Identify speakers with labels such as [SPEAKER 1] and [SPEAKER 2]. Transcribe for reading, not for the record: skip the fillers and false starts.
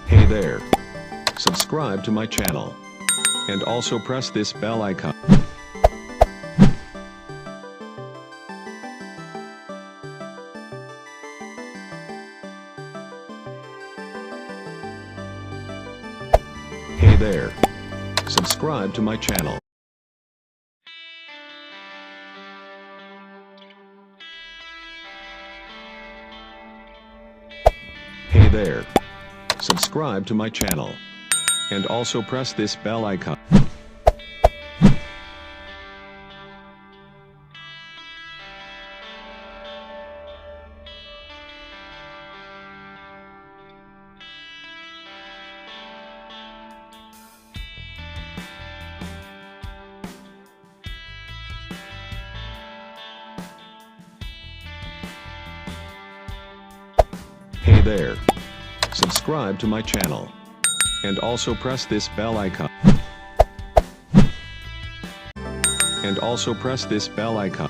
[SPEAKER 1] Hey there. Subscribe to my channel. And also press this bell icon. Hey there. Subscribe to my channel. Hey there. Subscribe to my channel. And also press this bell icon. Hey there. Subscribe to my channel. And also press this bell icon. And also press this bell icon.